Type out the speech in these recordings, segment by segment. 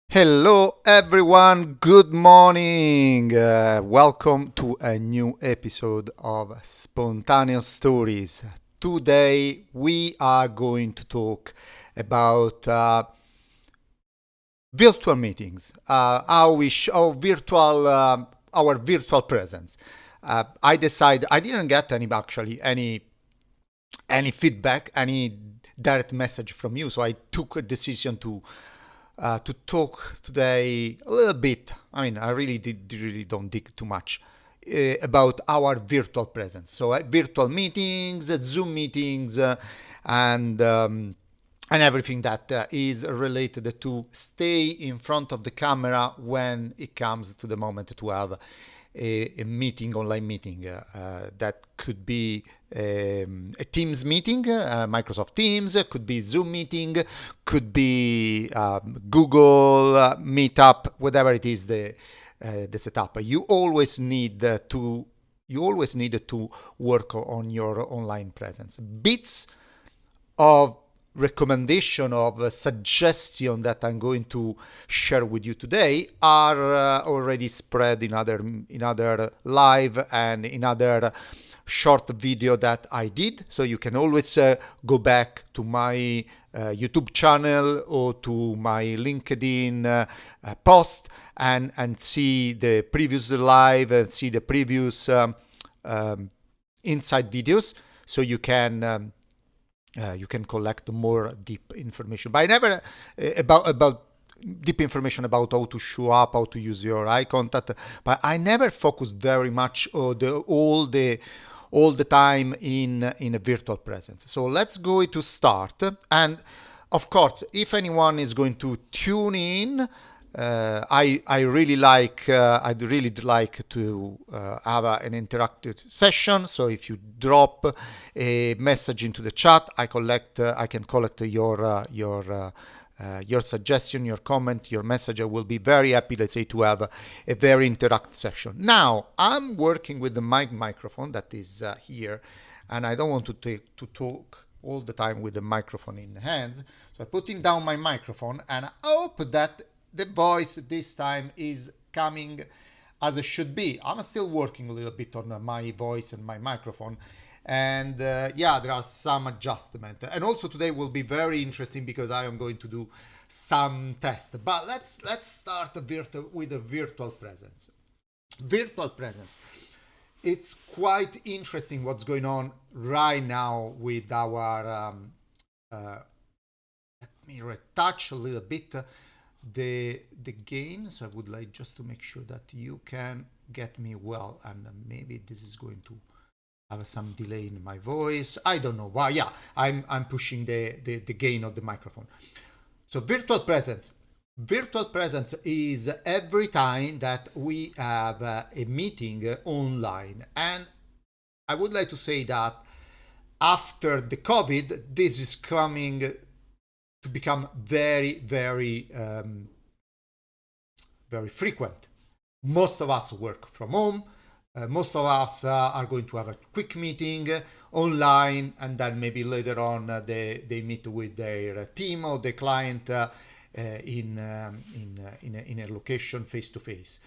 Hello everyone, good morning. Welcome to a new episode of Spontaneous Stories. Today we are going to talk about virtual meetings, how we show virtual our virtual presence. I didn't get any feedback, any direct message from you, so I took a decision to talk today a little bit. I mean, I really don't dig too much about our virtual presence. So virtual meetings, Zoom meetings, and um, and everything that is related to stay in front of the camera when it comes to the moment to have a meeting, online meeting. That could be a Teams meeting, Microsoft Teams, could be Zoom meeting, could be Google Meetup, whatever it is the setup. You always need to work on your online presence. Bits of recommendation of a suggestion that I'm going to share with you today are already spread in other live and in other short video that I did. So you can always go back to my YouTube channel or to my LinkedIn post and see the previous live and see the previous inside videos, so you can collect more deep information. But I never about deep information about how to show up, how to use your eye contact. But I never focus very much on all the time in a virtual presence. So let's go to start. And of course, if anyone is going to tune in, I'd really like to have an interactive session. So if you drop a message into the chat, I can collect your suggestion, your comment, your message. I will be very happy, let's say, to have a very interactive session. Now, I'm working with the microphone that is here, and I don't want to talk all the time with the microphone in hands. So I'm putting down my microphone, and I hope that the voice this time is coming as it should be. I'm still working a little bit on my voice and my microphone. And yeah, there are some adjustments. And also today will be very interesting because I am going to do some tests. But let's start with a virtual presence. Virtual presence. It's quite interesting what's going on right now with our let me retouch a little bit the gain. So I would like just to make sure that you can get me well, and maybe this is going to have some delay in my voice. I don't know why. Yeah, I'm pushing the gain of the microphone. So virtual presence. Virtual presence is every time that we have a meeting online. And I would like to say that after the COVID, this is coming to become very, very, very frequent. Most of us work from home. Most of us are going to have a quick meeting online, and then maybe later on they meet with their team or the client in a location face to face.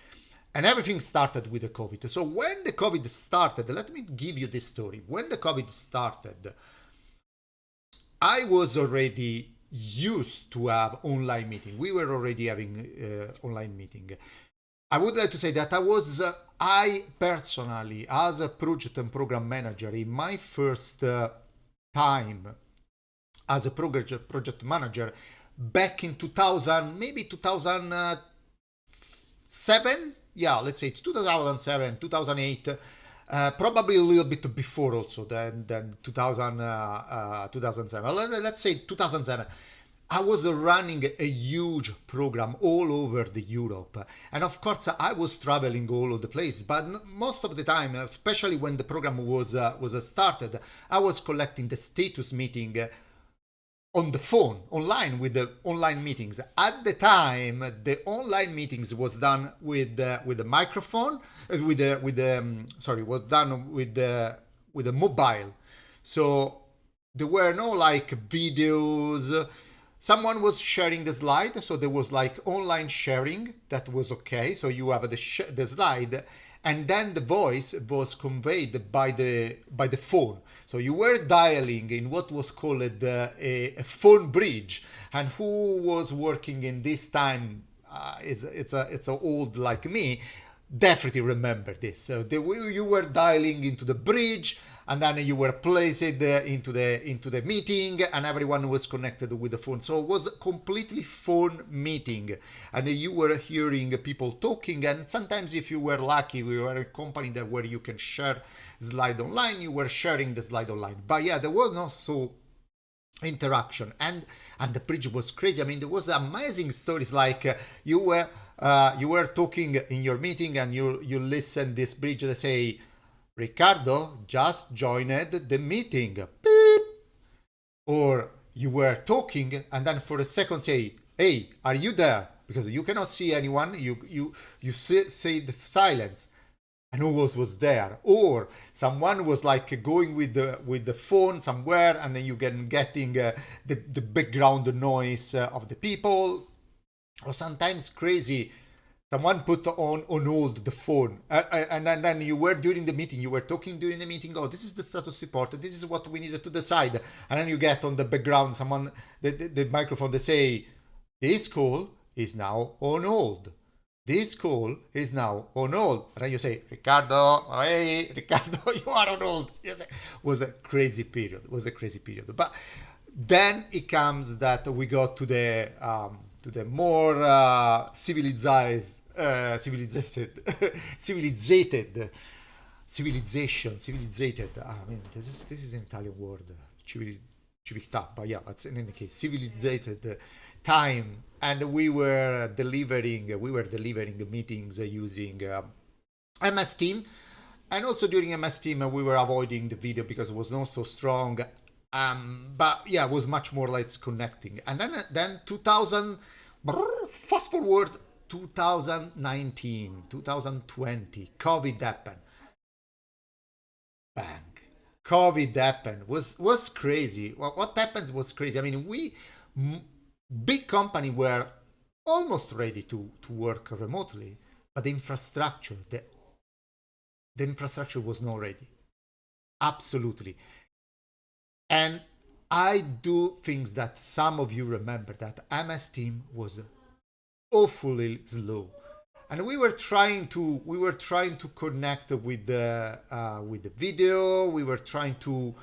And everything started with the COVID. So when the COVID started, let me give you this story. When the COVID started, I was already used to have online meeting. We were already having online meeting. I would like to say that I personally, as a project and program manager, in my first time as a project manager, back in 2000, maybe 2007, yeah, let's say 2007, 2008, probably a little bit before also than 2007. Let's say 2007. I was running a huge program all over the Europe, and of course I was traveling all over the place. But most of the time, especially when the program was started, I was collecting the status meeting on the phone, online, with the online meetings. At the time, the online meetings was done with the microphone, was done with the mobile. So there were no like videos. Someone was sharing the slide, so there was like online sharing. That was okay. So you have the slide, and then the voice was conveyed by the phone. So you were dialing in what was called a phone bridge. And who was working in this time? It's a old like me. Definitely remember this. So you were dialing into the bridge, and then you were placed into the meeting, and everyone was connected with the phone. So it was a completely phone meeting, and you were hearing people talking. And sometimes, if you were lucky, we were a company where you can share slide online. You were sharing the slide online. But yeah, there was also interaction, and the bridge was crazy. I mean, there was amazing stories like you were talking in your meeting, and you listen this bridge. They say, Riccardo just joined the meeting. Beep. Or you were talking, and then for a second say, hey, are you there? Because you cannot see anyone. You say the silence, and who was there? Or someone was like going with the phone somewhere, and then you getting the background noise of the people. Or sometimes crazy, someone put on hold the phone, and then you were during the meeting, you were talking during the meeting. Oh, this is the status report. This is what we needed to decide. And then you get on the background someone, the microphone. They say, this call is now on hold. This call is now on hold. And then you say, Riccardo, hey, Riccardo, you are on hold. Yes, it was a crazy period. But then it comes that we got to the more civilization. I mean, this is an Italian word, civiltà. But yeah, it's in any case civilized time, and we were delivering meetings using MS Team, and also during MS Team we were avoiding the video because it was not so strong. But yeah, it was much more like connecting. And then 2000. Fast forward 2019, 2020, COVID happened. Bang. COVID happened. Was crazy. What happens was crazy. I mean, big company were almost ready to work remotely, but the infrastructure was not ready. Absolutely. And I do things that some of you remember that MS Team was awfully slow, and we were trying to connect with the video. We were trying to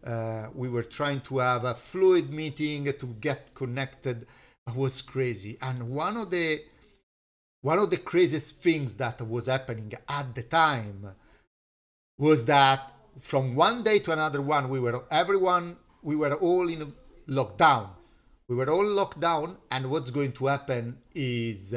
have a fluid meeting to get connected. It was crazy, and one of the craziest things that was happening at the time was that from one day to another one, we were all in lockdown. We were all locked down, and what's going to happen is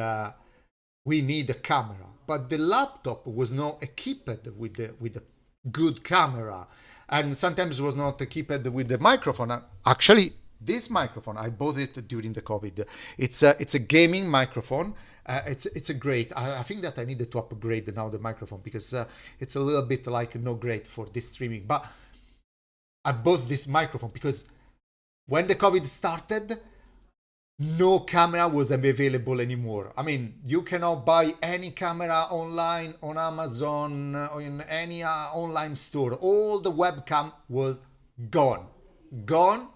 we need a camera. But the laptop was not equipped with a good camera, and sometimes was not equipped with the microphone. Actually, this microphone I bought it during the COVID. It's a gaming microphone. It's a great. I think that I needed to upgrade now the microphone because it's a little bit like no great for this streaming. But I bought this microphone because when the COVID started, no camera was available anymore. I mean, you cannot buy any camera online on Amazon or in any online store. All the webcam was gone. Gone.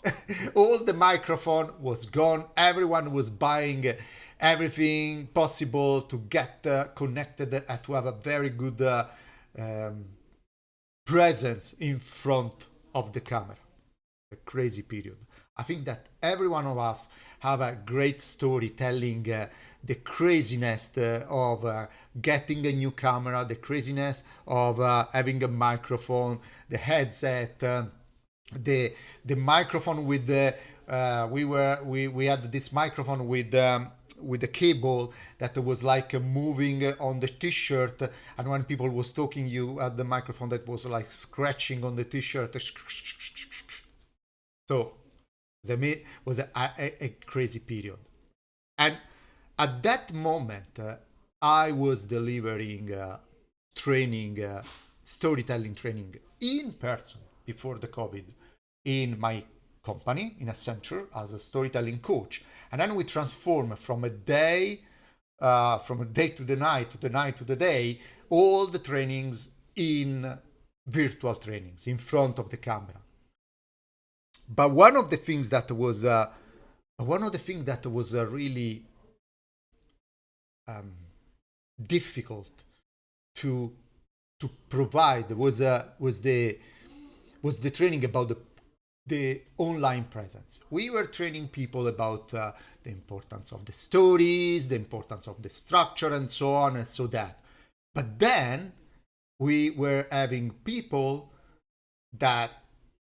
All the microphone was gone. Everyone was buying everything possible to get connected and to have a very good um, presence in front of the camera. A crazy period. I think that every one of us have a great story telling the craziness of getting a new camera, the craziness of having a microphone, the headset, the microphone with the we had this microphone with the cable that was like moving on the t-shirt, and when people was talking, you had the microphone that was like scratching on the t-shirt. So it was a crazy period. And at that moment, I was delivering training, storytelling training in person before the COVID in my company in Accenture as a storytelling coach. And then we transform from a day to the night, to the night to the day, all the trainings in virtual trainings in front of the camera. But one of the things that was really difficult to provide was the training about the online presence. We were training people about the importance of the stories, the importance of the structure, and so on and so that. But then we were having people that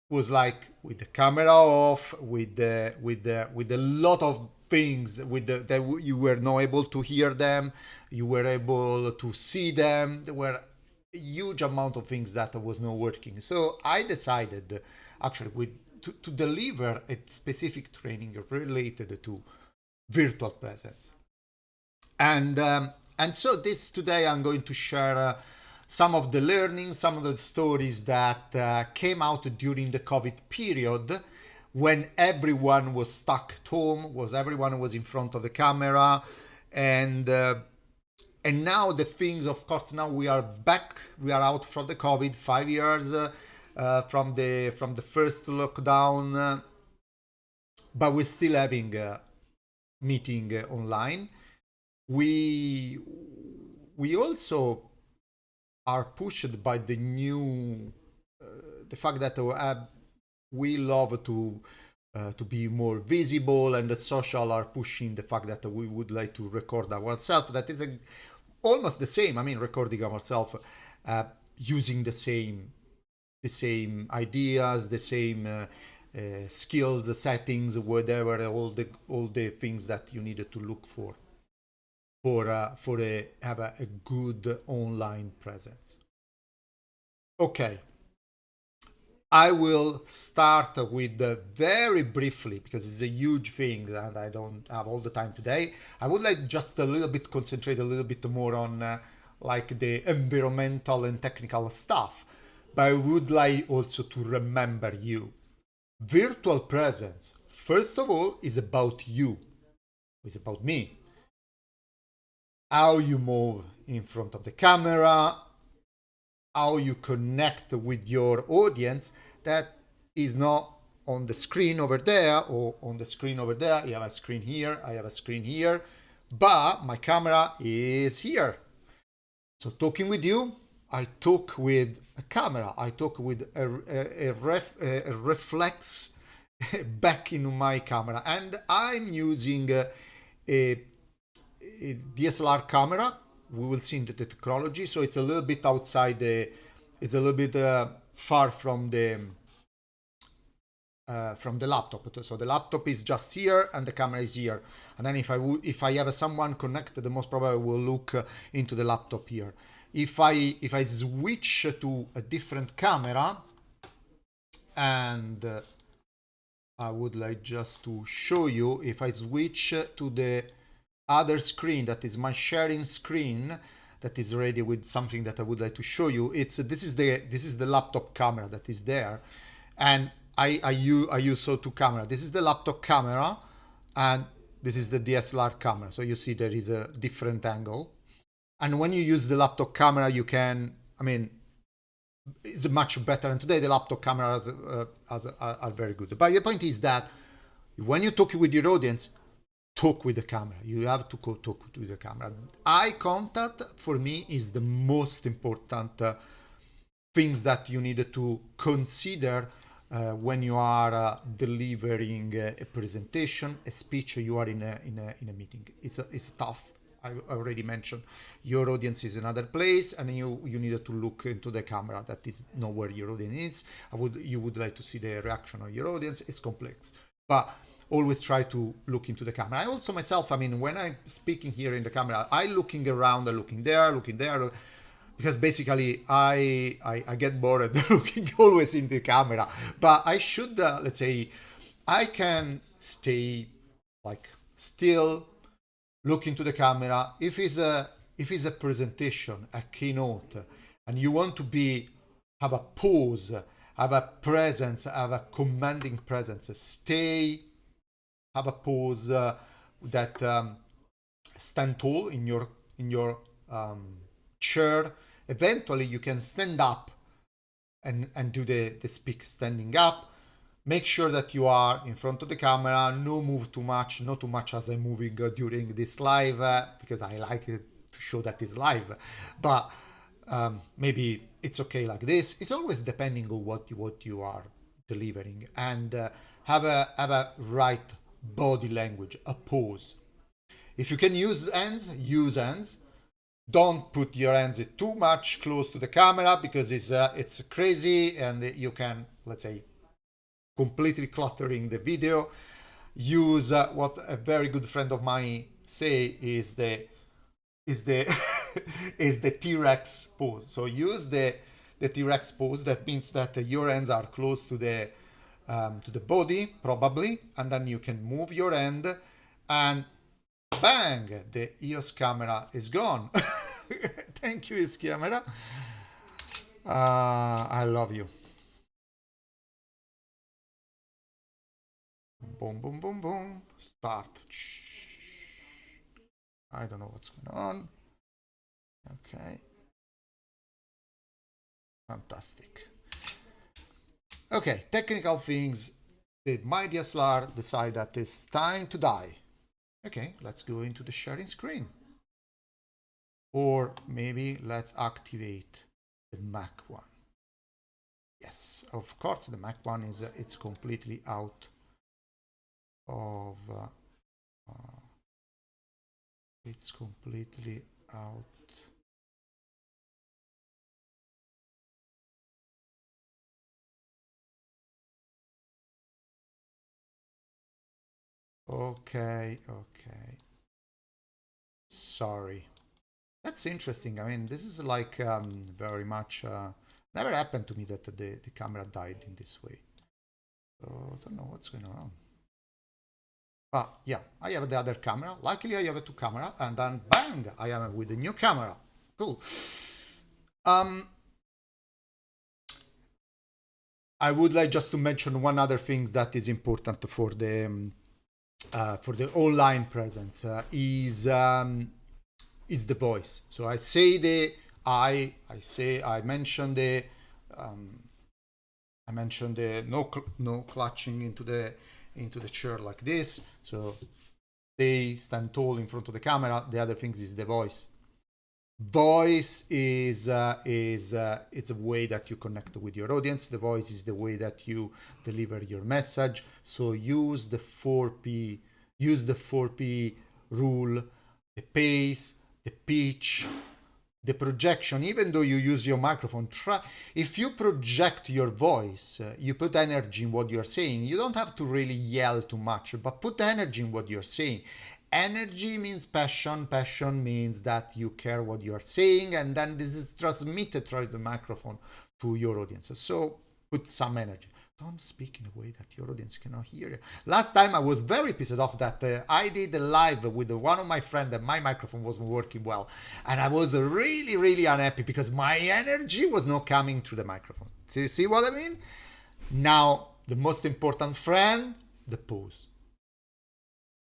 was like with the camera off, with a lot of things, that you were not able to hear them, you were able to see them. There were a huge amount of things that was not working. So I decided actually to deliver a specific training related to virtual presence. And so today I'm going to share some of the learning, some of the stories that came out during the COVID period when everyone was stuck at home, everyone was in front of the camera, and now the things, of course, now we are back, we are out from the COVID, 5 years from the first lockdown, but we're still having a meeting online. We also are pushed by the new the fact that we love to be more visible, and the social are pushing the fact that we would like to record ourselves. That is almost the same. I mean, recording ourselves using the same ideas, the same skills, settings, whatever, all the things that you needed to look for have a good online presence. Okay, I will start with very briefly, because it's a huge thing and I don't have all the time today. I would like just a little bit concentrate a little bit more on like the environmental and technical stuff, but I would like also to remember you. Virtual presence, first of all, is about you. It's about me. how you move in front of the camera, how you connect with your audience that is not on the screen over there or on the screen over there. You have a screen here, I have a screen here, but my camera is here. So talking with you, I talk with a camera, I talk with a reflex back in my camera, and I'm using a DSLR camera. We will see in the technology, so it's a little bit outside the, it's a little bit far from the laptop. So the laptop is just here and the camera is here. And then if I have someone connected, the most probably will look into the laptop here. If I switch to a different camera, and I would like just to show you, if I switch to the other screen, that is my sharing screen, that is ready with something that I would like to show you. It's this is the laptop camera that is there, and I use so two camera. This is the laptop camera, and this is the DSLR camera. So you see there is a different angle, and when you use the laptop camera, you can, I mean, it's much better. And today the laptop cameras are very good. But the point is that when you talk with your audience, talk with the camera. You have to go talk with the camera. Eye contact for me is the most important things that you need to consider when you are delivering a presentation, a speech. You are in a meeting. It's tough. I already mentioned your audience is in another place, and you need to look into the camera. That is not where your audience is. You would like to see the reaction of your audience. It's complex, but always try to look into the camera. I also myself, I mean, when I'm speaking here in the camera, I looking around, looking there, because basically I get bored looking always in the camera. But I should, let's say, I can stay like still, look into the camera. If it's a presentation, a keynote, and you want to have a pose, have a presence, have a commanding presence, stay, have a pose that stand tall in your chair. Eventually you can stand up and do the speak standing up. Make sure that you are in front of the camera, no move too much, not too much as I'm moving during this live, because I like it to show that it's live. But maybe it's okay like this. It's always depending on what you are delivering, and have a right body language, a pose. If you can use hands, use hands. Don't put your hands too much close to the camera, because it's crazy, and you can, let's say, completely cluttering the video. Use what a very good friend of mine say is the is the T-Rex pose. So use the T-Rex pose. That means that your hands are close to the body probably, and then you can move your hand, and bang, the EOS camera is gone. Thank you, EOS camera. I love you. Boom, boom, boom, boom. Start. I don't know what's going on. Okay. Fantastic. Okay, technical things. Did my DSLR decide that it's time to die? Okay, let's go into the sharing screen. Or maybe let's activate the Mac one. Yes, of course, the Mac one is it's completely out of it's completely out. Okay. Sorry. That's interesting. I mean, this is like very much never happened to me that the camera died in this way. So I don't know what's going on. But yeah, I have the other camera. Luckily, I have two camera, and then bang, I am with the new camera. Cool. I would like just to mention one other thing that is important for the online presence is is the voice. So I say the I mention the no clutching into the chair like this. So they stand tall in front of the camera. The other thing is the voice. Voice is it's a way that you connect with your audience. The voice is the way that you deliver your message. So use the 4P rule: the pace, the pitch, the projection. Even though you use your microphone, if you project your voice, you put energy in what you're saying. You don't have to really yell too much, but put energy in what you're saying. Energy means passion. Passion means that you care what you're saying, and then this is transmitted through the microphone to your audience. So put some energy. Don't speak in a way that your audience cannot hear you. Last time I was very pissed off that I did a live with one of my friends and my microphone wasn't working well. And I was really, really unhappy because my energy was not coming through the microphone. So you see what I mean? Now, the most important friend, the pause.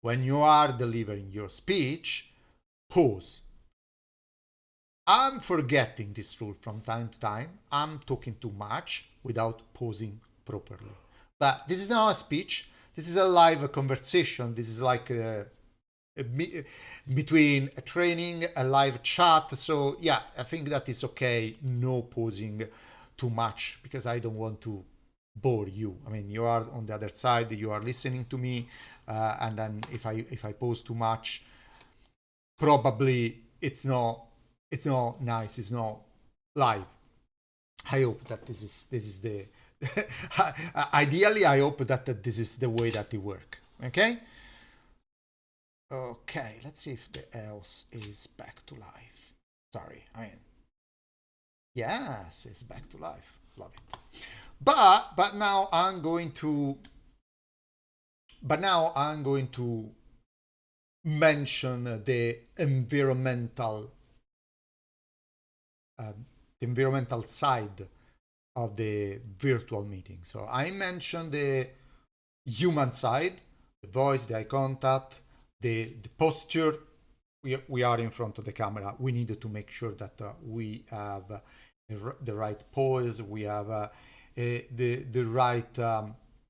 When you are delivering your speech, pause. I'm forgetting this rule from time to time. I'm talking too much without pausing properly. But this is not a speech. This is a live conversation. This is like between a training, a live chat. So yeah, I think that is okay. No pausing too much because I don't want to bore you. I mean, you are on the other side. You are listening to me, and then if I pause too much, probably it's not nice. It's not live. I hope that this is the ideally I hope that this is the way that it works. Okay, let's see if the else is back to life. Sorry, I mean, yes, it's back to life. Love it. But now I'm going to mention the environmental side of the virtual meeting. So I mentioned the human side, the voice, the eye contact, the posture. We are in front of the camera. We need to make sure that we have the right pose. We have the right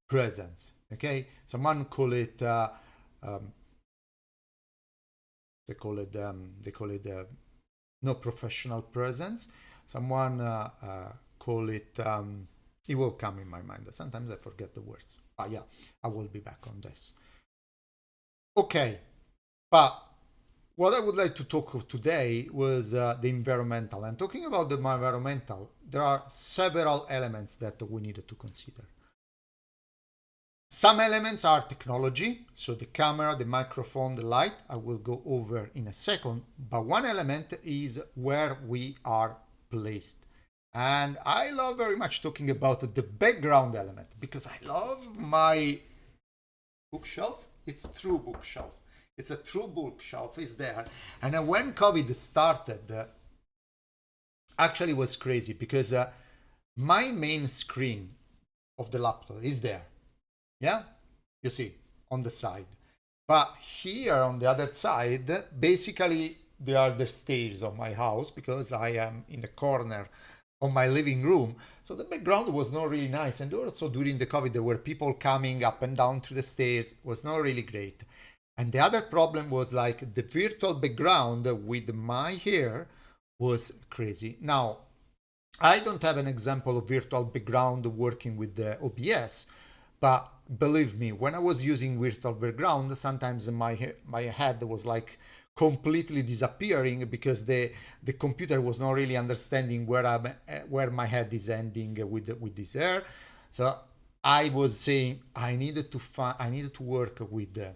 presence. Okay, someone call it they call it no professional presence. Someone call it it will come in my mind. Sometimes I forget the words. But yeah, I will be back on this. Okay, but what I would like to talk of today was the environmental. And talking about the environmental, there are several elements that we needed to consider. Some elements are technology, so the camera, the microphone, the light, I will go over in a second. But one element is where we are placed. And I love very much talking about the background element because I love my bookshelf. It's true bookshelf. It's a true bookshelf. It's there. And when COVID started, actually was crazy because my main screen of the laptop is there. Yeah, you see on the side. But here on the other side, basically there are the stairs of my house because I am in the corner of my living room. So the background was not really nice. And also during the COVID, there were people coming up and down through the stairs. It was not really great. And the other problem was like the virtual background with my hair was crazy. Now, I don't have an example of virtual background working with the OBS, but believe me, when I was using virtual background, sometimes my head was like completely disappearing because the computer was not really understanding where my head is ending with this hair. So I was saying I needed to work with a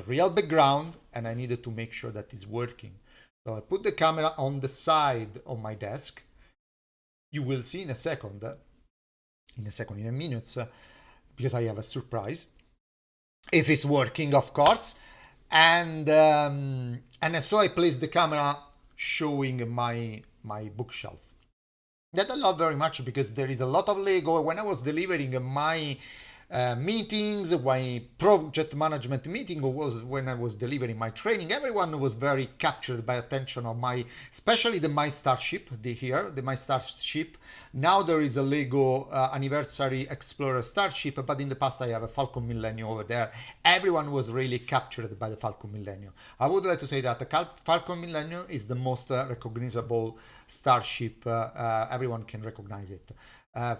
real background, and I needed to make sure that it's working. So I put the camera on the side of my desk. You will see in a minute, because I have a surprise, if it's working, of course. And so I placed the camera showing my bookshelf. That I love very much because there is a lot of Lego. When I was delivering my meetings, my project management meeting, or was when I was delivering my training. Everyone was very captured by attention of my, especially the My Starship, the My Starship. Now there is a Lego Anniversary Explorer Starship, but in the past I have a Falcon Millennium over there. Everyone was really captured by the Falcon Millennium. I would like to say that the Falcon Millennium is the most recognizable starship. Everyone can recognize it.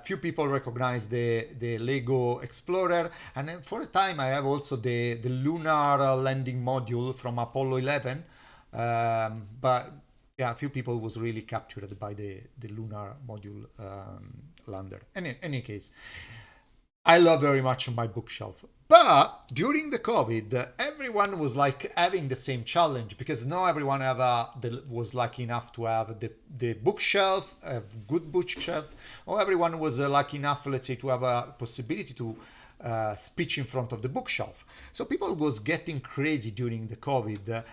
Few people recognize the Lego Explorer, and then for a time I have also the lunar landing module from Apollo 11. But yeah, a few people was really captured by the lunar module lander. In any case, I love very much my bookshelf. But during the COVID, everyone was like having the same challenge because not everyone was lucky enough to have the bookshelf, a good bookshelf, or everyone was lucky enough, let's say, to have a possibility to speech in front of the bookshelf. So people was getting crazy during the COVID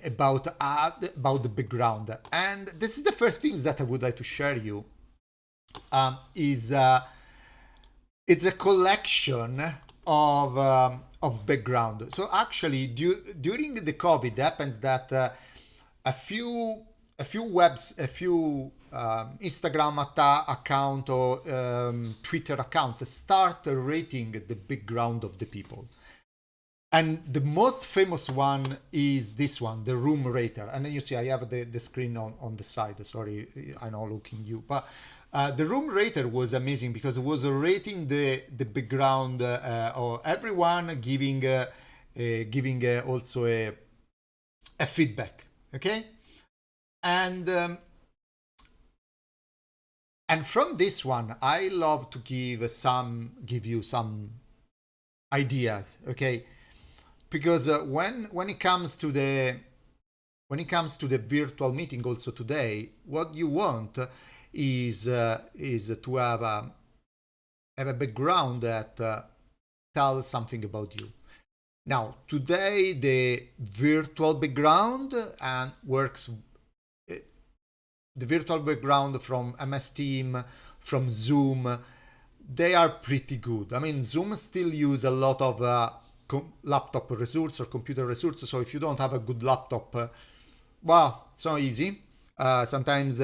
about the background. And this is the first things that I would like to share you is it's a collection of background. So actually, during the COVID, happens that a few Instagram account or Twitter account start rating the background of the people. And the most famous one is this one, the room rater. And then you see I have the screen on the side. Sorry, I know looking you. But the room rater was amazing because it was rating the background or everyone giving also a feedback. Okay. And from this one, I love to give you some ideas. Okay. Because when it comes to the virtual meeting also today, what you want is to have a background that tells something about you. Now today the virtual background works. The virtual background from MS Team, from Zoom, they are pretty good. I mean, Zoom still use a lot of laptop resource or computer resources. So if you don't have a good laptop, well, it's not easy. Sometimes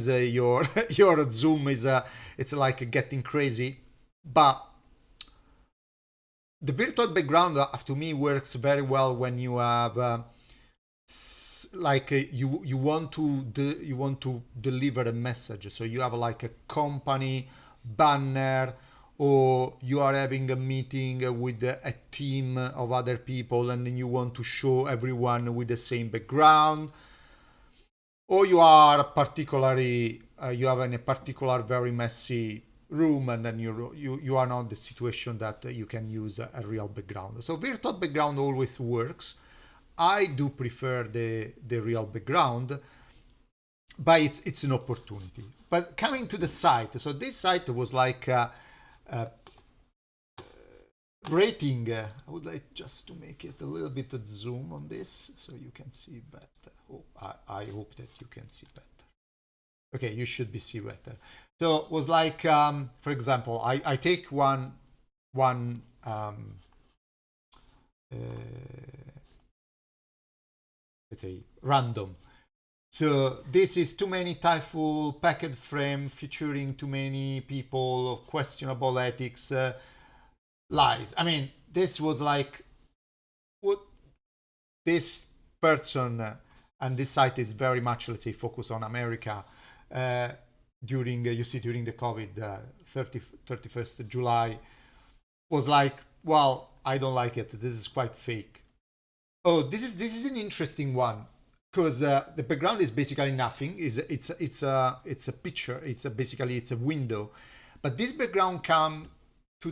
your your Zoom is it's like getting crazy. But the virtual background to me works very well when you have you want to deliver a message. So you have like a company banner, or you are having a meeting with a team of other people and then you want to show everyone with the same background, or you are particularly you have in a particular very messy room and then you are not in the situation that you can use a real background. So virtual background always works. I do prefer the real background, but it's an opportunity. But coming to the site, so this site was like rating. I would like just to make it a little bit of zoom on this so you can see better. Oh, I hope that you can see better. Okay, you should be see better. So it was like, for example, I take one let's say random. So this is too many typeful packet frame featuring too many people, questionable ethics, lies. I mean, this was like what this person and this site is very much, let's say, focused on America. During you see during the COVID, 31st July was like, well, I don't like it. This is quite fake. Oh, this is an interesting one because the background is basically nothing. It's a picture. Basically it's a window, but this background come to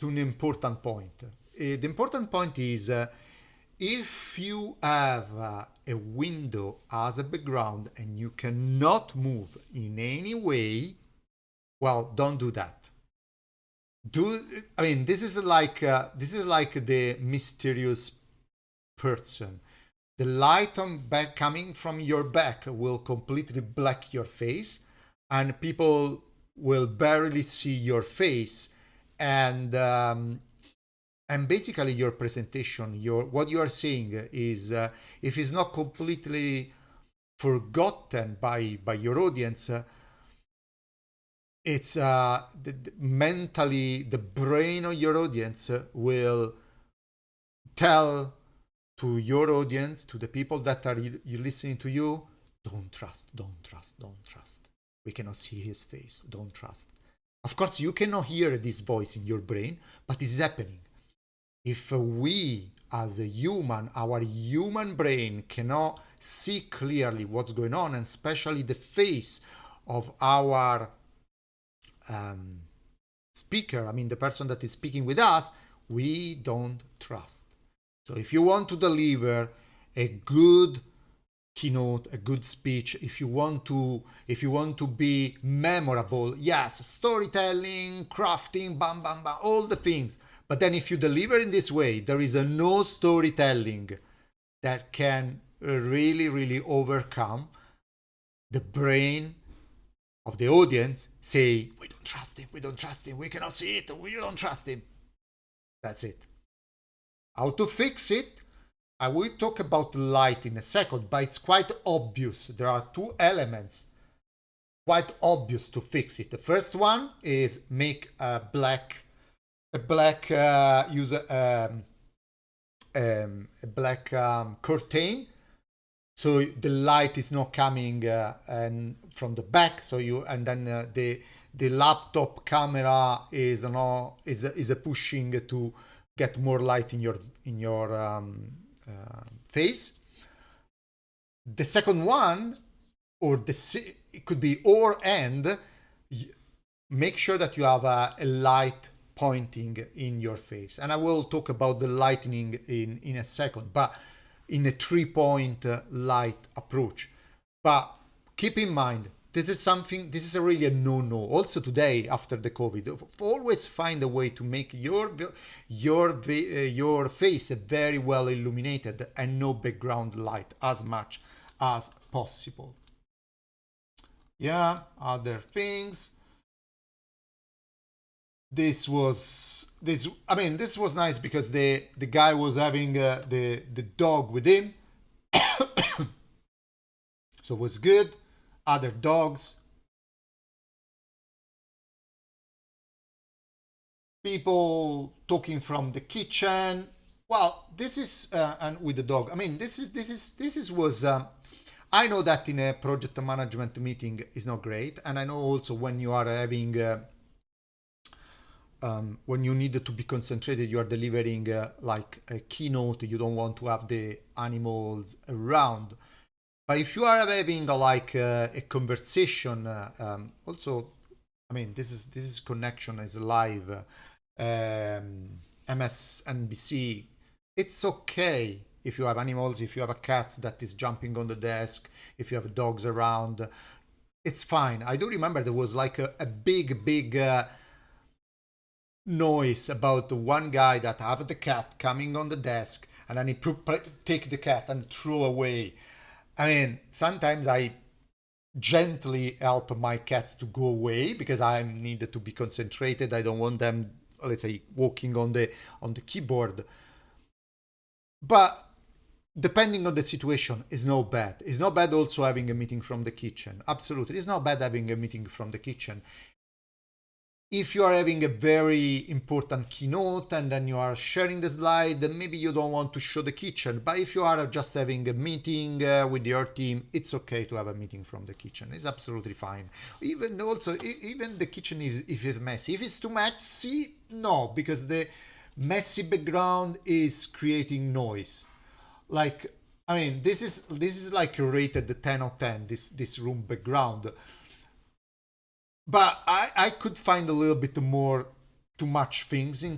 an important point. The important point is if you have a window as a background and you cannot move in any way, well, don't do that. I mean, this is like the mysterious person. The light on back coming from your back will completely black your face, and people will barely see your face, and basically your presentation, your what you are saying is, if it's not completely forgotten by your audience, it's mentally the brain of your audience will tell to your audience, to the people that are you listening to you, don't trust, don't trust, don't trust. We cannot see his face. Don't trust. Of course, you cannot hear this voice in your brain, but it's happening. If we, as a human, our human brain cannot see clearly what's going on, and especially the face of our speaker, I mean the person that is speaking with us, we don't trust. So if you want to deliver a good keynote, a good speech, if you want to be memorable, yes, storytelling, crafting, bam bam bam, all the things. But then if you deliver in this way, there is no storytelling that can really overcome the brain of the audience say, we don't trust him, we don't trust him, we cannot see it, we don't trust him. That's it. How to fix it? I will talk about light in a second, but it's quite obvious. There are two elements quite obvious to fix it. The first one is make a black use a black curtain, so the light is not coming and from the back. So you, and then the laptop camera is a pushing to get more light in your face. The second one, or it could be or and, make sure that you have a light pointing in your face. And I will talk about the lightning in a second, but in a 3-point light approach. But keep in mind, this is really a no-no. Also today, after the COVID, always find a way to make your face very well illuminated and no background light as much as possible. Yeah, other things. This was nice because the guy was having the dog with him, so it was good. Other dogs, people talking from the kitchen. Well, this is and with the dog. I mean, this was. I know that in a project management meeting is not great, and I know also when you are having. When you need to be concentrated, you are delivering like a keynote, you don't want to have the animals around. But if you are having a conversation, also, I mean, this is connection is live, MSNBC. It's okay if you have animals, if you have a cat that is jumping on the desk, if you have dogs around, it's fine. I do remember there was like a big noise about the one guy that have the cat coming on the desk, and then he take the cat and throw away. I mean, sometimes I gently help my cats to go away because I needed to be concentrated. I don't want them, let's say, walking on the keyboard. But depending on the situation, is no bad. It's not bad also having a meeting from the kitchen. Absolutely, it's not bad having a meeting from the kitchen. If you are having a very important keynote and then you are sharing the slide, then maybe you don't want to show the kitchen. But if you are just having a meeting with your team, it's okay to have a meeting from the kitchen. It's absolutely fine. Even the kitchen if it's messy. If it's too messy, no, because the messy background is creating noise. Like, I mean, this is like rated 10 of 10, this room background. But I could find a little bit more too much things in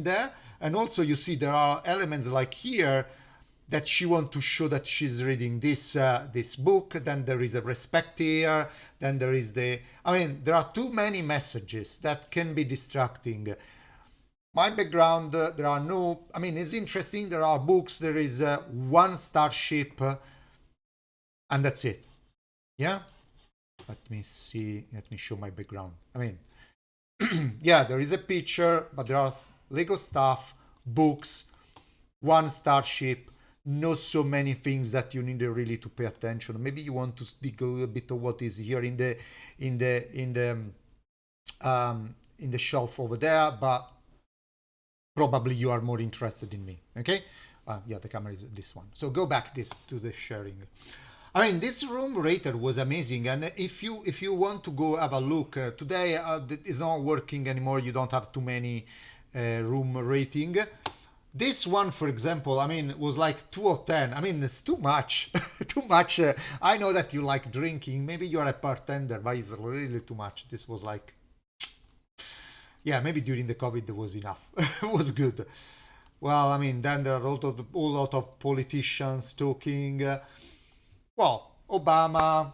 there. And also you see there are elements like here that she wants to show that she's reading this book. Then there is a respect here. Then there is there are too many messages that can be distracting. My background, there are no, it's interesting. There are books. There is one starship and that's it. Yeah. Let me see. Let me show my background. Yeah, there is a picture, but there are Lego stuff, books, one starship, not so many things that you need really to pay attention. Maybe you want to dig a little bit of what is here in the in the in the shelf over there, but probably you are more interested in me. Okay. Yeah, the camera is this one. So go back this to the sharing. I mean, this room rater was amazing, and if you want to go have a look today, it's not working anymore. You don't have too many room rating. This one, for example, I mean, was like 2 of 10. I mean, it's too much, too much. I know that you like drinking. Maybe you're a bartender, but it's really too much. This was like, yeah, maybe during the COVID it was enough. It was good. Well, I mean, then there are a lot of politicians talking. Well, Obama,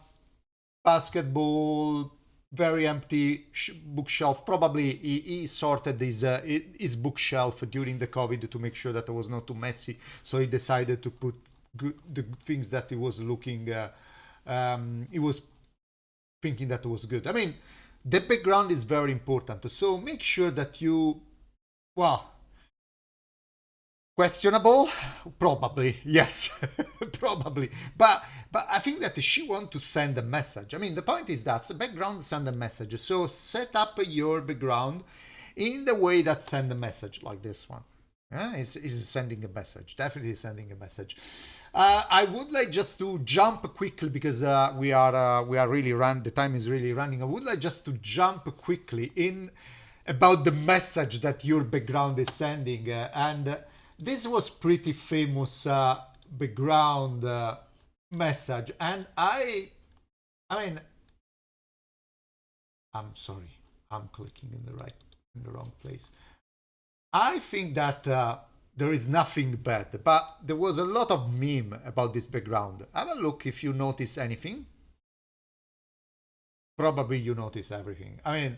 basketball, very empty bookshelf. Probably he sorted his bookshelf during the COVID to make sure that it was not too messy. So he decided to put the things that he was looking. He was thinking that it was good. I mean, the background is very important. So make sure that you, well, questionable, probably yes, probably. But I think that she wants to send a message. I mean, the point is that the background send a message. So set up your background in the way that send a message, like this one. Yeah, is sending a message. Definitely sending a message. I would like just to jump quickly because we are really run. The time is really running. I would like just to jump quickly in about the message that your background is sending, and this was pretty famous background message, and I mean, I'm sorry, I'm clicking in the wrong place. I think that there is nothing bad, but there was a lot of meme about this background. Have a look if you notice anything. Probably you notice everything. I mean,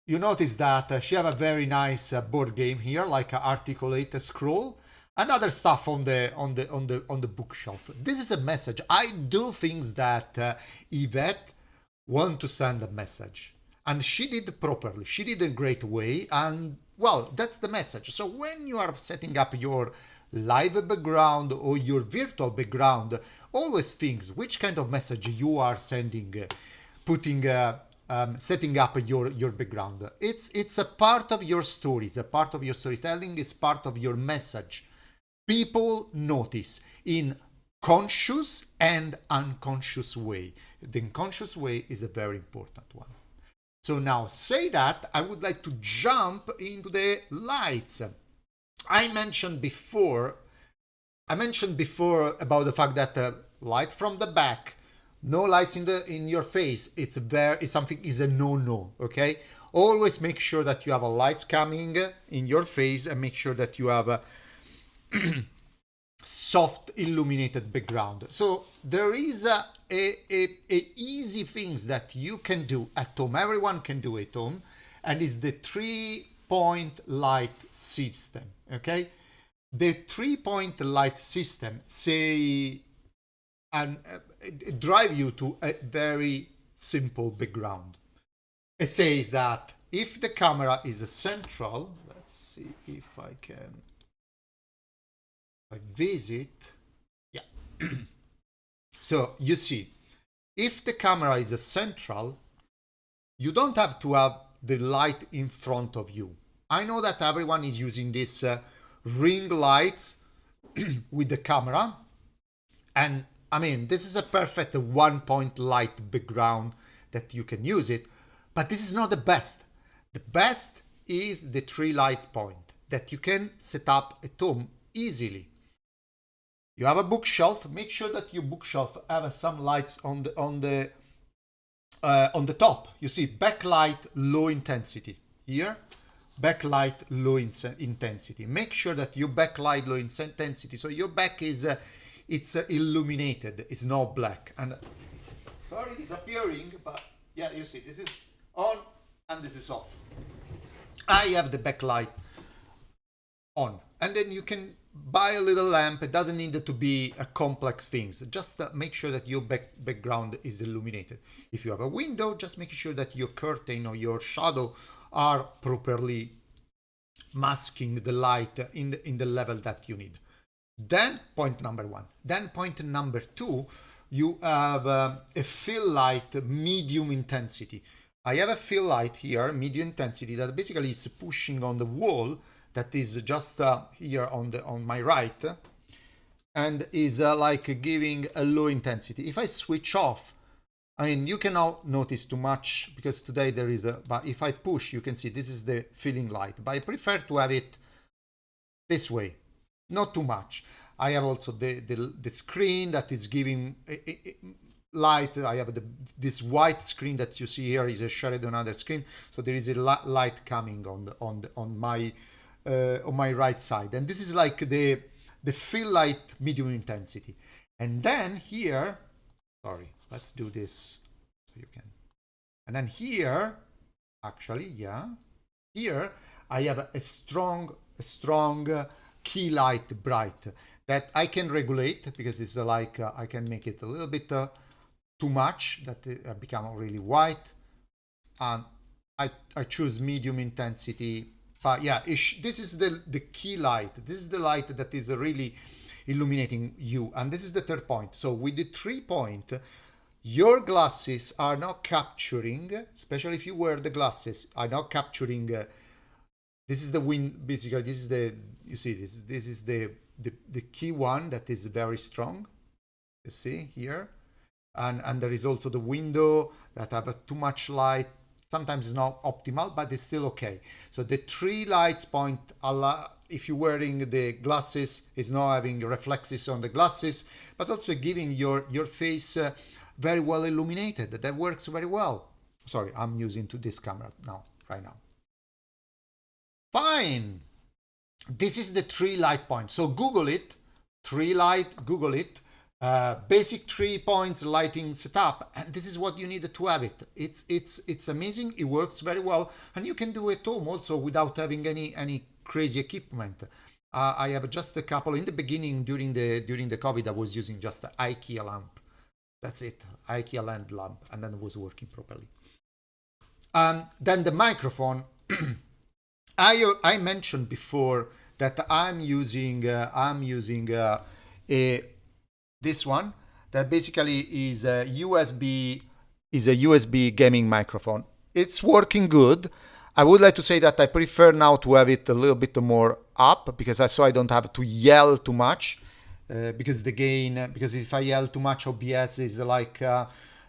you notice that she have a very nice board game here, like an articulate scroll, and other stuff on the bookshelf. This is a message. I do things that Yvette want to send a message, and she did properly. She did a great way, and well, that's the message. So when you are setting up your live background or your virtual background, always think which kind of message you are sending, putting. Setting up your background. It's a part of your story. It's a part of your storytelling. It's part of your message. People notice in conscious and unconscious way. The unconscious way is a very important one. So now say that, I would like to jump into the lights. I mentioned before about the fact that light from the back, no lights in your face. It's something is a no. Okay, always make sure that you have a lights coming in your face, and make sure that you have a soft illuminated background. So there is a easy things that you can do at home. Everyone can do at home, and it's the 3-point light system. Okay, the 3-point light system and drive you to a very simple background. It says that if the camera is a central, let's see if I can visit. Yeah. So you see, if the camera is a central, you don't have to have the light in front of you. I know that everyone is using this ring lights with the camera, and I mean, this is a perfect 1-point light background that you can use it, but this is not the best. The best is the 3 light point that you can set up at home easily. You have a bookshelf. Make sure that your bookshelf have some lights on the top. You see backlight low intensity here. Backlight low intensity. Make sure that your backlight low intensity. So your back is it's illuminated. It's not black. And sorry, disappearing, but yeah, you see, this is on and this is off. I have the backlight on, and then you can buy a little lamp. It doesn't need to be a complex things. Just make sure that your background is illuminated. If you have a window, just make sure that your curtain or your shadow are properly masking the light in the level that you need. Then point number one. Then point number two, you have a fill light medium intensity. I have a fill light here, medium intensity, that basically is pushing on the wall that is just here on my right, and is like giving a low intensity. If I switch off, I mean, you cannot notice too much because today there is a, but if I push, you can see this is the filling light, but I prefer to have it this way, not too much. I have also the screen that is giving light. I have this white screen that you see here is a shared on another screen, so there is a light coming on my right side, and this is like the fill light medium intensity. And then here, sorry, let's do this so you can. And then here, actually, yeah, here I have a strong key light bright that I can regulate because it's like I can make it a little bit too much that it become really white, and I choose medium intensity. But yeah, this is the key light. This is the light that is really illuminating you. And this is the third point. So with the 3 point, your glasses are not capturing, especially if you wear the glasses, are not capturing. This is the wind. Basically, this is the, you see, this is the key one that is very strong. You see here, and there is also the window that have too much light. Sometimes it's not optimal, but it's still okay. So the 3 lights point, if you're wearing the glasses, is not having reflexes on the glasses, but also giving your face very well illuminated. That works very well. Sorry, I'm using this camera now, right now. Fine. This is the 3 light points. So Google it, 3 light, Google it. Basic 3 points lighting setup, and this is what you need to have it. It's amazing. It works very well, and you can do it home also without having any crazy equipment. I have just a couple in the beginning during the COVID. I was using just the IKEA lamp. That's it, IKEA land lamp, and then it was working properly. Then the microphone. I mentioned before that I'm using this one that basically is a USB gaming microphone. It's working good. I would like to say that I prefer now to have it a little bit more up because I don't have to yell too much because the gain, because if I yell too much, OBS is like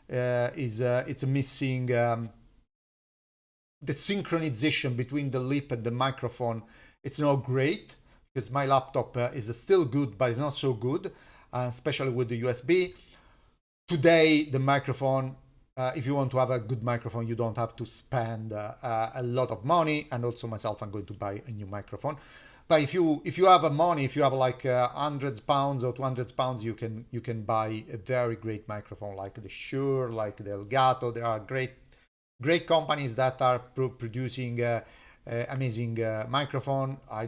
it's missing the synchronization between the lip and the microphone. It's not great because my laptop is still good, but it's not so good. Especially with the USB. Today, the microphone, if you want to have a good microphone, you don't have to spend a lot of money. And also myself, I'm going to buy a new microphone. But if you have money, if you have like £100 or £200, you can buy a very great microphone like the Shure, like the Elgato. There are great companies that are producing amazing microphone. I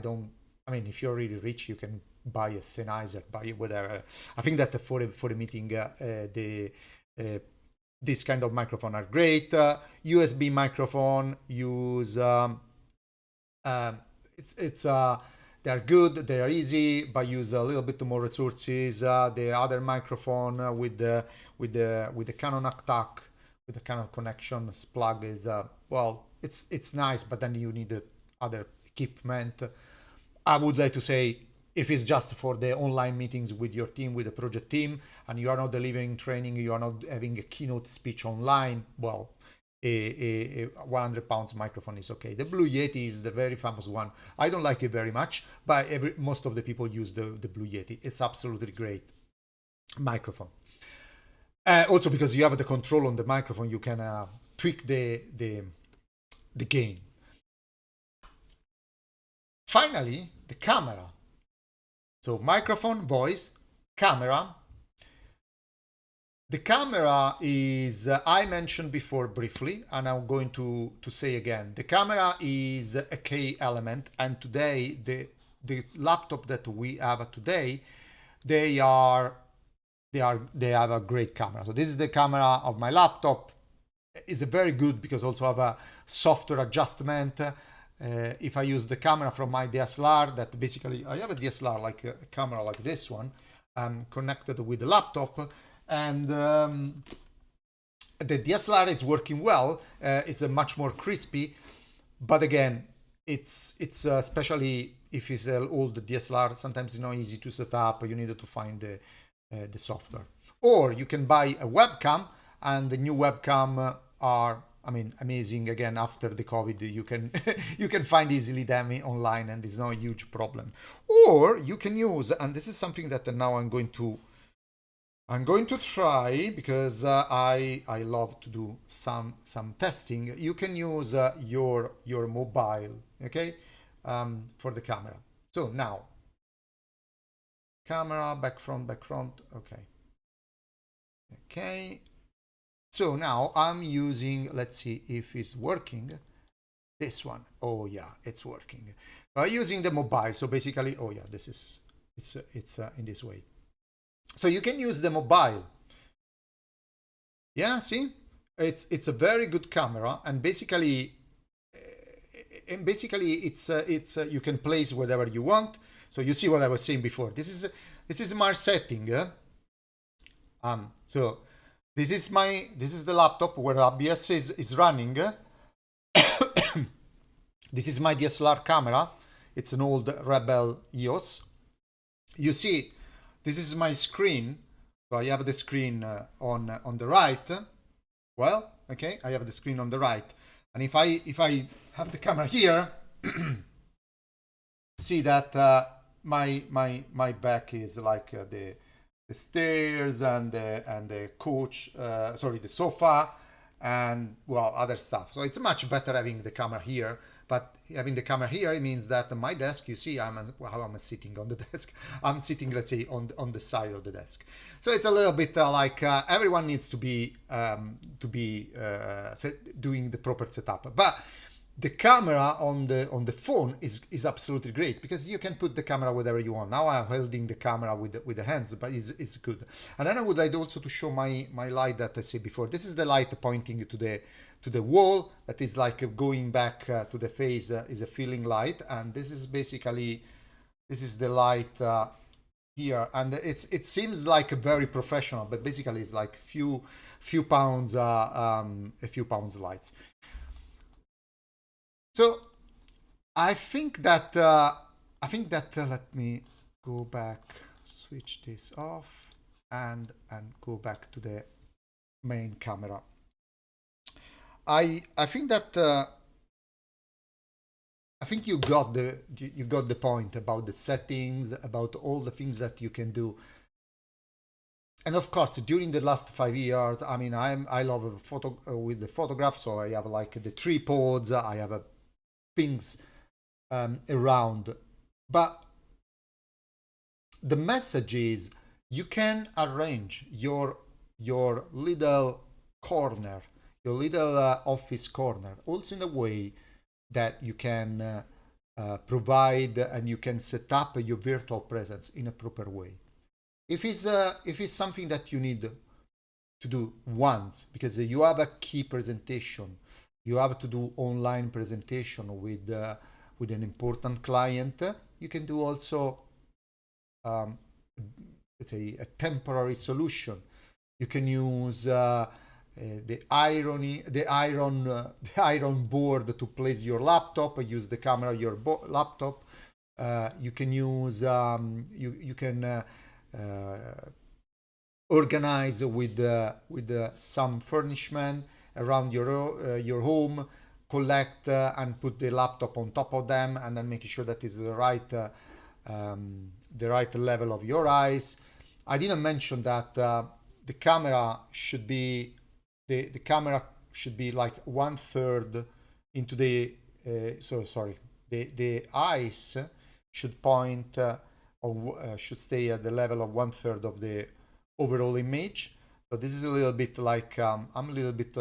mean, if you're really rich, you can buy a Sennheiser, buy whatever. I think that for a meeting, this kind of microphone are great. USB microphone use they're good, they are easy, but use a little bit more resources. The other microphone with the Canon attack, with the Canon connection plug is well, it's nice, but then you need other equipment. I would like to say, if it's just for the online meetings with your team, with the project team, and you are not delivering training, you are not having a keynote speech online, well, a £100 microphone is okay. The Blue Yeti is the very famous one. I don't like it very much, but most of the people use the Blue Yeti. It's absolutely great microphone. Also because you have the control on the microphone, you can tweak the gain. Finally, the camera. So microphone, voice, camera. The camera is, I mentioned before briefly, and I'm going to say again, the camera is a key element, and today the laptop that we have today, they are they have a great camera. So this is the camera of my laptop. It's a very good because also have a software adjustment. If I use the camera from my DSLR, that basically I have a DSLR like a camera like this one, connected with the laptop, and the DSLR is working well. It's a much more crispy, but again, it's especially if it's an old DSLR, sometimes it's not easy to set up. You need to find the software, or you can buy a webcam, and the new webcam are, I mean, amazing. Again, after the COVID, you can you can find easily them online, and it's not a huge problem. Or you can use, and this is something that now I'm going to try because I love to do some testing. You can use your mobile, okay, for the camera. So now, camera back front, okay, okay. So now I'm using. Let's see if it's working. This one. Oh yeah, it's working. Using the mobile. So basically, oh yeah, this is it's in this way. So you can use the mobile. Yeah, see, it's a very good camera, and basically, it's you can place whatever you want. So you see what I was saying before. This is my setting. So this is the laptop where ABS is running. This is my DSLR camera. It's an old Rebel EOS. You see, this is my screen. So I have the screen on the right. Well, okay, I have the screen on the right. And if I have the camera here, see that my back is like the stairs and the couch, sorry, the sofa, and well, other stuff. So it's much better having the camera here. But having the camera here, it means that my desk, you see, how I'm sitting on the desk. I'm sitting, let's say, on the side of the desk. So it's a little bit like everyone needs to be doing the proper setup. But the camera on the phone is absolutely great because you can put the camera wherever you want. Now I'm holding the camera with the hands, but it's good. And then I would like also to show my light that I said before. This is the light pointing to the wall that is like going back to the face, is a filling light, and this is basically the light here, and it seems like very professional, but basically it's like few pounds lights. So I think that let me go back, switch this off, and go back to the main camera. I think that I think you got the point about the settings, about all the things that you can do. And of course, during the last 5 years, I mean, I love a photo with the photograph, so I have like the tripods, I have things around. But the message is you can arrange your little corner, your little office corner, also in a way that you can provide and you can set up your virtual presence in a proper way. If it's something that you need to do once because you have a key presentation, you have to do online presentation with an important client, you can do also let's say a temporary solution. You can use the iron board to place your laptop, use the camera of your laptop. You can use you can organize with some furnishment around your home, collect and put the laptop on top of them, and then making sure that is the right level of your eyes. I didn't mention that the camera should be like 1/3 into the the eyes should point should stay at the level of 1/3 of the overall image. So this is a little bit like I'm a little bit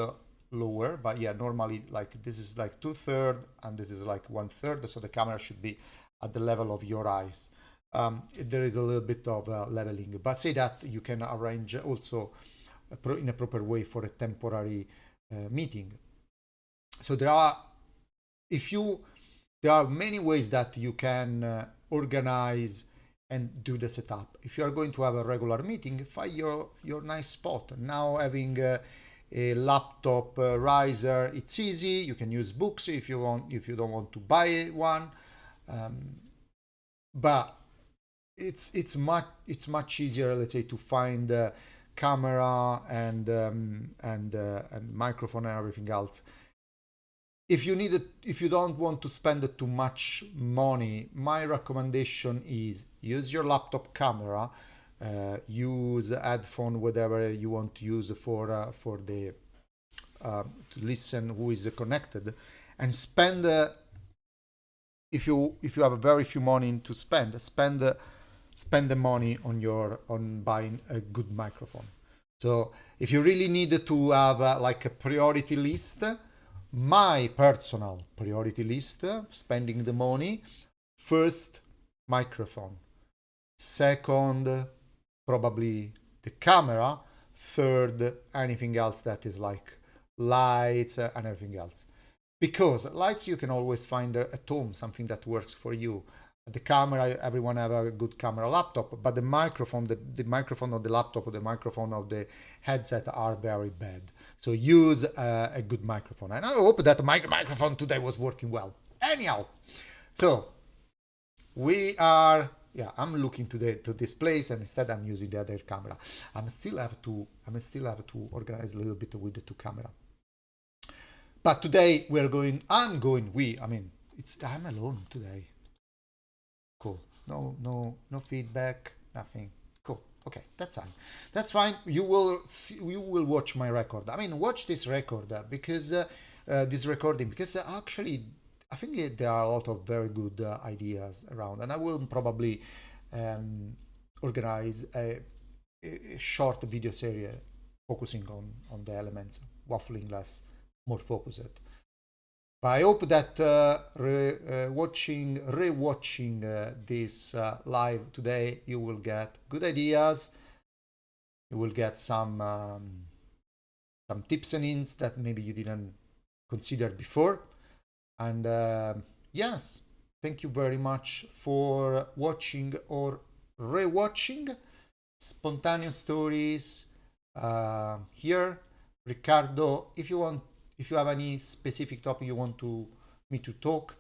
lower, but yeah, normally like this is like 2/3 and this is like 1/3. So the camera should be at the level of your eyes. There is a little bit of leveling, but say that you can arrange also in a proper way for a temporary meeting. So there are many ways that you can organize and do the setup. If you are going to have a regular meeting, find your nice spot. Now having a laptop riser, it's easy. You can use books if you want, if you don't want to buy one. But it's much easier, let's say, to find camera and microphone and everything else. If you don't want to spend too much money, my recommendation is use your laptop camera, use headphone, whatever you want to use for the to listen who is connected, and spend if you have a very few money to spend the money on buying a good microphone. So if you really need to have like a priority list, my personal priority list, spending the money, first microphone, second probably the camera, third anything else that is like lights and everything else. Because lights you can always find at home, something that works for you. The camera, everyone have a good camera laptop, but the microphone, the microphone of the laptop or the microphone of the headset are very bad. So use a good microphone. And I hope that my microphone today was working well. Anyhow, so we are, yeah, I'm looking to this place, and instead I'm using the other camera. I still have to organize a little bit with the two camera. But today I'm alone today. Cool. No feedback, nothing. Cool. Okay, that's fine. That's fine. You will watch my record. I mean, watch this record because this recording, because actually I think there are a lot of very good ideas around, and I will probably organize a short video series focusing on the elements, waffling less, more focused. But I hope that rewatching this live today, you will get good ideas. You will get some tips and hints that maybe you didn't consider before. And yes, thank you very much for watching or rewatching Spontaneous Stories here. Riccardo, if you have any specific topic you want me to talk,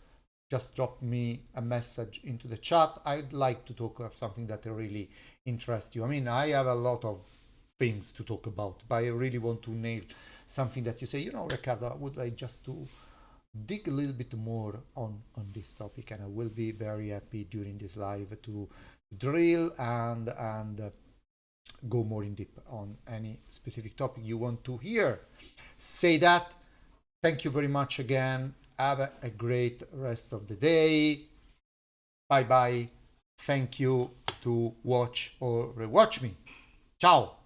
just drop me a message into the chat. I'd like to talk of something that really interests you. I mean, I have a lot of things to talk about, but I really want to nail something that you say, you know, Riccardo, I would like just to dig a little bit more on this topic, and I will be very happy during this live to drill and go more in deep on any specific topic you want to hear. Say that. Thank you very much again. Have a great rest of the day. Bye bye. Thank you to watch or rewatch me. Ciao.